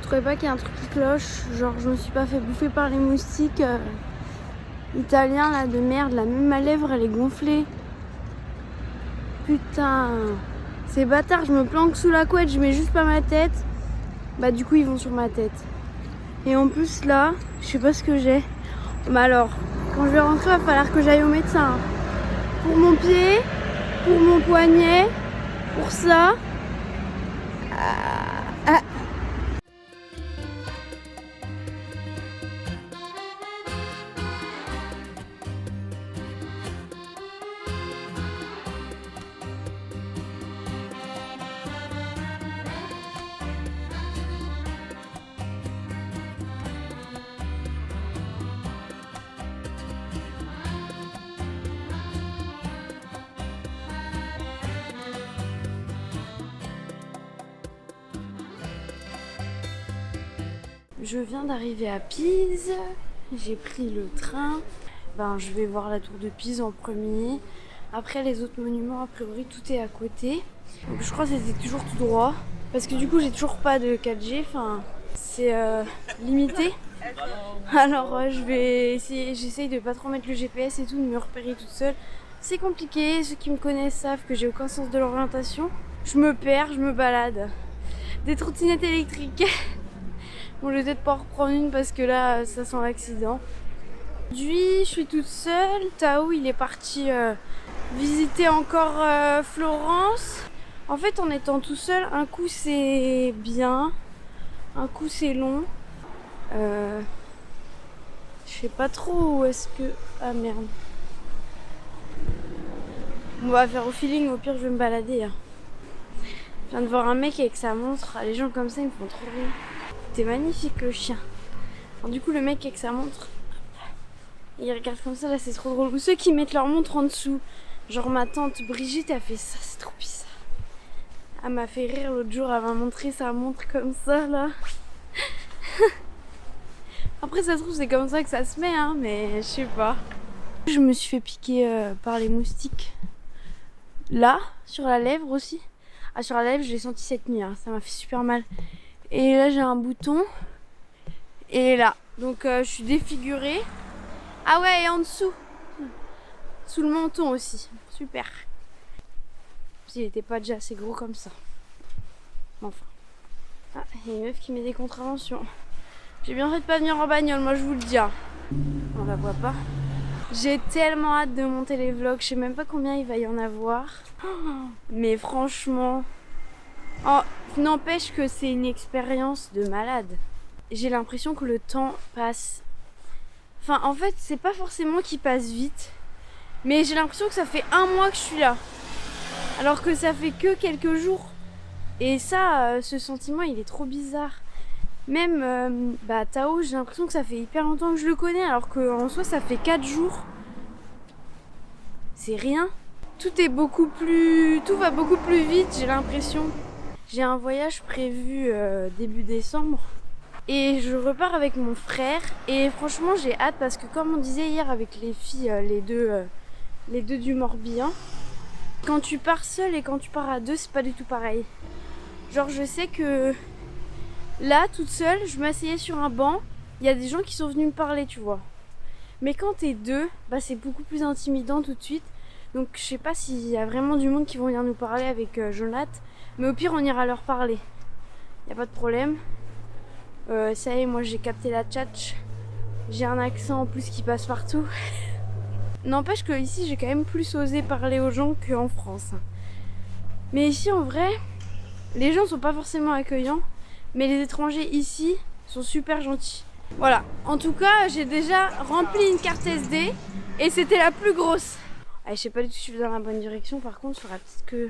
trouvez pas qu'il y a un truc qui cloche? Genre je me suis pas fait bouffer par les moustiques italiens là de merde, là même ma lèvre elle est gonflée. Putain, ces bâtards, je me planque sous la couette, je mets juste pas ma tête. Bah du coup ils vont sur ma tête. Et en plus là, je sais pas ce que j'ai. Mais alors, quand je vais rentrer, il va falloir que j'aille au médecin. Pour mon pied, pour mon poignet, pour ça. Je viens d'arriver à Pise, j'ai pris le train. Je vais voir la tour de Pise en premier. Après les autres monuments, a priori tout est à côté. Donc je crois que c'était toujours tout droit. Parce que du coup j'ai toujours pas de 4G, enfin c'est limité. Alors je vais essayer, j'essaye de pas trop mettre le GPS et tout, de me repérer toute seule. C'est compliqué, ceux qui me connaissent savent que j'ai aucun sens de l'orientation. Je me perds, je me balade. Des trottinettes électriques. Bon, je vais peut-être pas en reprendre une parce que là, ça sent l'accident. Aujourd'hui, je suis toute seule. Tao, il est parti visiter encore Florence. En fait, en étant tout seul, un coup c'est bien, un coup c'est long. Je sais pas trop où est-ce que... Ah merde. On va faire au feeling, au pire je vais me balader. Je viens de voir un mec avec sa montre. Les gens comme ça, ils me font trop rire. C'était magnifique le chien. Alors, du coup, le mec avec sa montre, il regarde comme ça, là c'est trop drôle. Ou ceux qui mettent leur montre en dessous. Genre ma tante Brigitte a fait ça, c'est trop bizarre. Elle m'a fait rire l'autre jour, elle m'a montré sa montre comme ça là. Après ça se trouve c'est comme ça que ça se met hein, mais je sais pas. Je me suis fait piquer par les moustiques. Là, sur la lèvre aussi. Ah sur la lèvre je l'ai senti cette nuit, hein. Ça m'a fait super mal. Et là j'ai un bouton. Et là, donc je suis défigurée. Ah ouais, et en dessous. Sous le menton aussi. Super. S'il était pas déjà assez gros comme ça. Enfin. Ah, il y a une meuf qui met des contraventions. J'ai bien fait de pas venir en bagnole, moi je vous le dis. On la voit pas. J'ai tellement hâte de monter les vlogs. Je sais même pas combien il va y en avoir. Mais franchement... Oh, n'empêche que c'est une expérience de malade. J'ai l'impression que le temps passe... Enfin, en fait, c'est pas forcément qu'il passe vite. Mais j'ai l'impression que ça fait 1 mois que je suis là. Alors que ça fait que quelques jours. Et ça, ce sentiment, il est trop bizarre. Même Tao, j'ai l'impression que ça fait hyper longtemps que je le connais. Alors qu'en soi, ça fait 4 jours. C'est rien. Tout va beaucoup plus vite, j'ai l'impression. J'ai un voyage prévu début décembre. Et je repars avec mon frère. Et franchement, j'ai hâte parce que comme on disait hier avec les filles, les deux du Morbihan, quand tu pars seul et quand tu pars à deux, c'est pas du tout pareil. Genre je sais que là, toute seule, je m'asseyais sur un banc, il y a des gens qui sont venus me parler, tu vois. Mais quand t'es deux, c'est beaucoup plus intimidant tout de suite. Donc je sais pas s'il y a vraiment du monde qui vont venir nous parler avec Jonathan. Mais au pire, on ira leur parler. Y a pas de problème. Ça y est, moi j'ai capté la tchatch. J'ai un accent en plus qui passe partout. N'empêche que ici j'ai quand même plus osé parler aux gens qu'en France. Mais ici en vrai, les gens sont pas forcément accueillants, mais les étrangers ici sont super gentils. Voilà, en tout cas j'ai déjà rempli une carte SD et c'était la plus grosse. Je sais pas du tout si je suis dans la bonne direction, par contre il faudra peut-être que...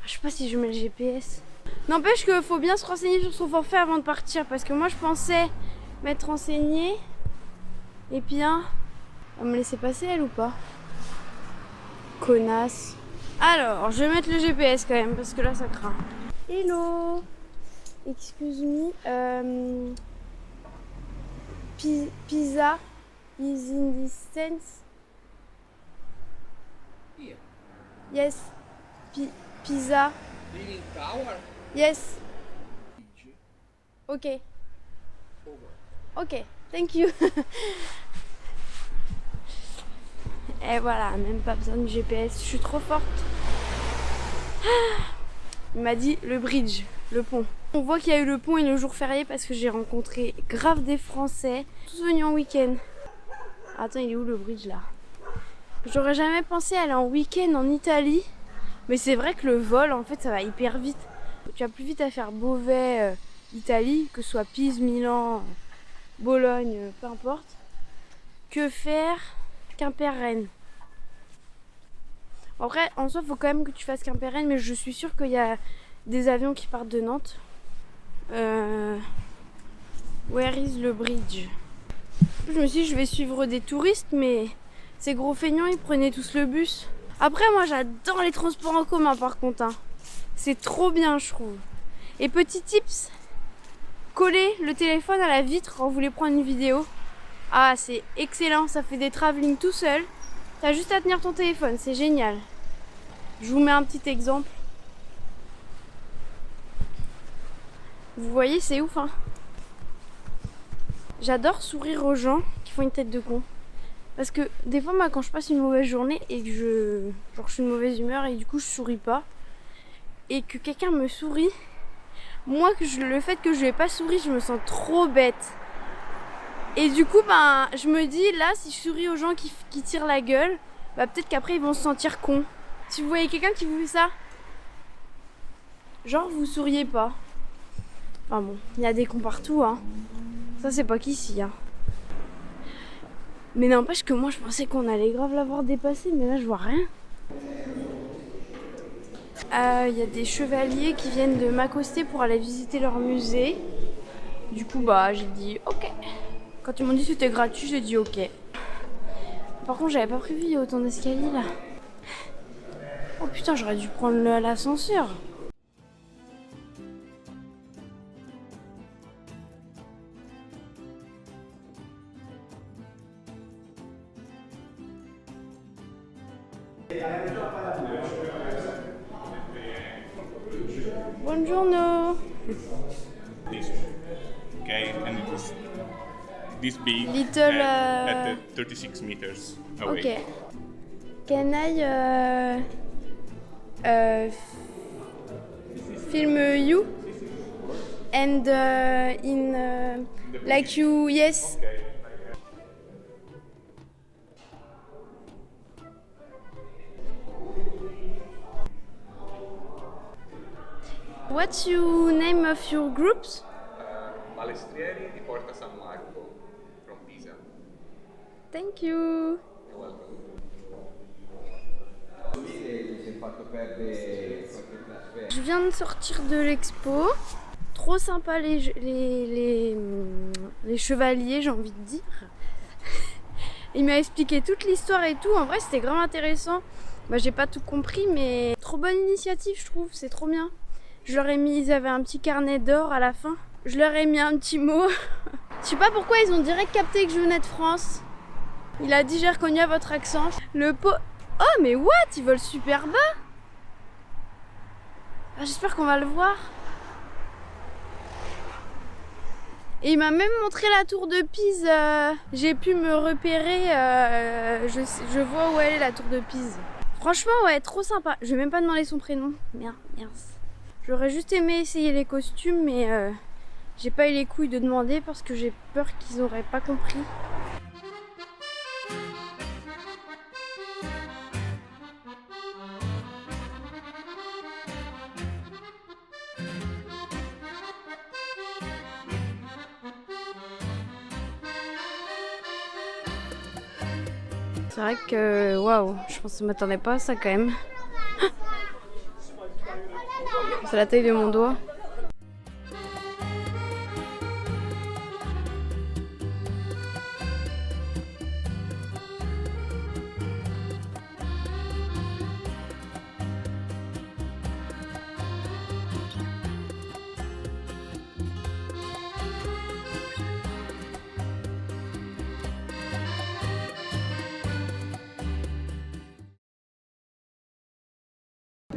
Je sais pas si je mets le GPS. N'empêche qu'il faut bien se renseigner sur son forfait avant de partir, parce que moi je pensais m'être renseignée et puis on va me laisser passer elle ou pas? Connasse. Alors, je vais mettre le GPS quand même parce que là ça craint. Hello. Excuse me. Pizza is in distance. Here. Yes. Pizza. Leaning tower. Yes. Ok. Ok, thank you. Et voilà, même pas besoin de GPS, je suis trop forte. Il m'a dit le bridge, le pont. On voit qu'il y a eu le pont et le jour férié parce que j'ai rencontré grave des Français, tous venus en week-end. Attends, il est où le bridge là? J'aurais jamais pensé aller en week-end en Italie, mais c'est vrai que le vol, en fait, ça va hyper vite. Tu as plus vite à faire Beauvais, Italie, que ce soit Pise, Milan, Bologne, peu importe, que faire Quimper-Rennes. Après, en soi, il faut quand même que tu fasses Quimper-Rennes, mais je suis sûre qu'il y a des avions qui partent de Nantes. Where is le bridge? Je me suis dit, je vais suivre des touristes, mais ces gros feignants, ils prenaient tous le bus. Après, moi, j'adore les transports en commun, par contre. Hein. C'est trop bien, je trouve. Et petit tips, coller le téléphone à la vitre quand vous voulez prendre une vidéo. Ah, c'est excellent, ça fait des travelling tout seul. T'as juste à tenir ton téléphone, c'est génial. Je vous mets un petit exemple. Vous voyez, c'est ouf, hein. J'adore sourire aux gens qui font une tête de con. Parce que des fois, moi, quand je passe une mauvaise journée et que je suis de mauvaise humeur et du coup, je souris pas, et que quelqu'un me sourit, moi, le fait que je n'ai pas souri, je me sens trop bête. Et du coup, ben, je me dis, là, si je souris aux gens qui tirent la gueule, bah, peut-être qu'après, ils vont se sentir cons. Si vous voyez quelqu'un qui vous fait ça, genre, vous souriez pas. Enfin bon, il y a des cons partout, hein. Ça, c'est pas qu'ici, hein. Mais n'empêche que moi, je pensais qu'on allait grave l'avoir dépassé, mais là, je vois rien. Il y a des chevaliers qui viennent de m'accoster pour aller visiter leur musée. Du coup, bah, j'ai dit ok. Quand ils m'ont dit que c'était gratuit, j'ai dit ok. Par contre, j'avais pas prévu, il y a autant d'escaliers là. Oh putain, j'aurais dû prendre l'ascenseur. Buongiorno. This, okay, and it is this big, Little, at 36 meters away. Ok. Can I film you? And in like you, yes. What's your name of your groups? Balestrieri di Porta San Marco from Pisa. Thank you. You're welcome. Je viens de sortir de l'expo. Trop sympa les chevaliers, j'ai envie de dire. Il m'a expliqué toute l'histoire et tout. En vrai, c'était grave intéressant. Bah, j'ai pas tout compris, mais trop bonne initiative, je trouve. C'est trop bien. Je leur ai mis, ils avaient un petit carnet d'or à la fin. Je leur ai mis un petit mot. Je sais pas pourquoi ils ont direct capté que je venais de France. Il a dit j'ai reconnu à votre accent. Le pot. Oh mais what? Ils volent super bas. Ah, j'espère qu'on va le voir. Et il m'a même montré la tour de Pise. J'ai pu me repérer. Je vois où elle est, la tour de Pise. Franchement, ouais, trop sympa. Je vais même pas demander son prénom. Merde. J'aurais juste aimé essayer les costumes, mais j'ai pas eu les couilles de demander parce que j'ai peur qu'ils auraient pas compris. C'est vrai que waouh, je pense que je m'attendais pas à ça quand même. C'est la taille de mon doigt.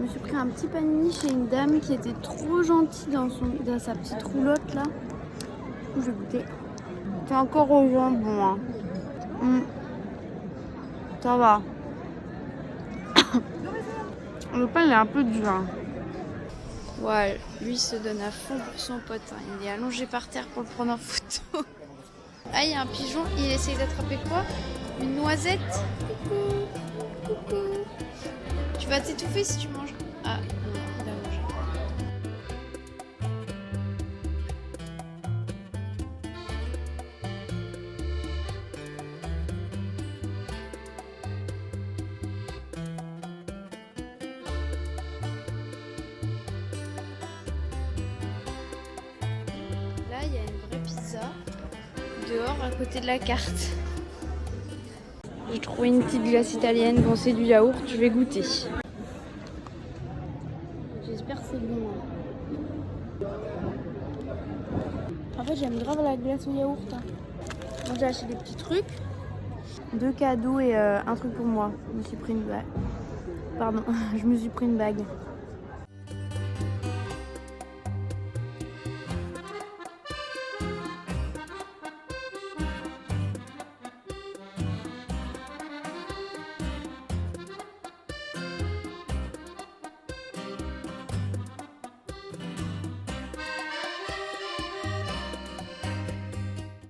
Je me suis pris un petit panini chez une dame qui était trop gentille dans sa petite roulotte là. Je vais goûter. C'est encore au jambon. Hein. Ça va. Le pain il est un peu dur. Hein. Ouais, lui se donne à fond pour son pote. Hein. Il est allongé par terre pour le prendre en photo. Ah, il y a un pigeon. Il essaye d'attraper quoi? Une noisette. Coucou. Coucou. Tu vas t'étouffer si tu manges. Ah, non, il a mangé. Là, il y a une vraie pizza dehors à côté de la carte. J'ai trouvé une petite glace italienne. Bon, c'est du yaourt, je vais goûter. J'espère que c'est bon. Hein. En fait, j'aime grave la glace au yaourt. Hein. Moi, j'ai acheté des petits trucs. 2 cadeaux et un truc pour moi. Je me suis pris une bague. Pardon, je me suis pris une bague.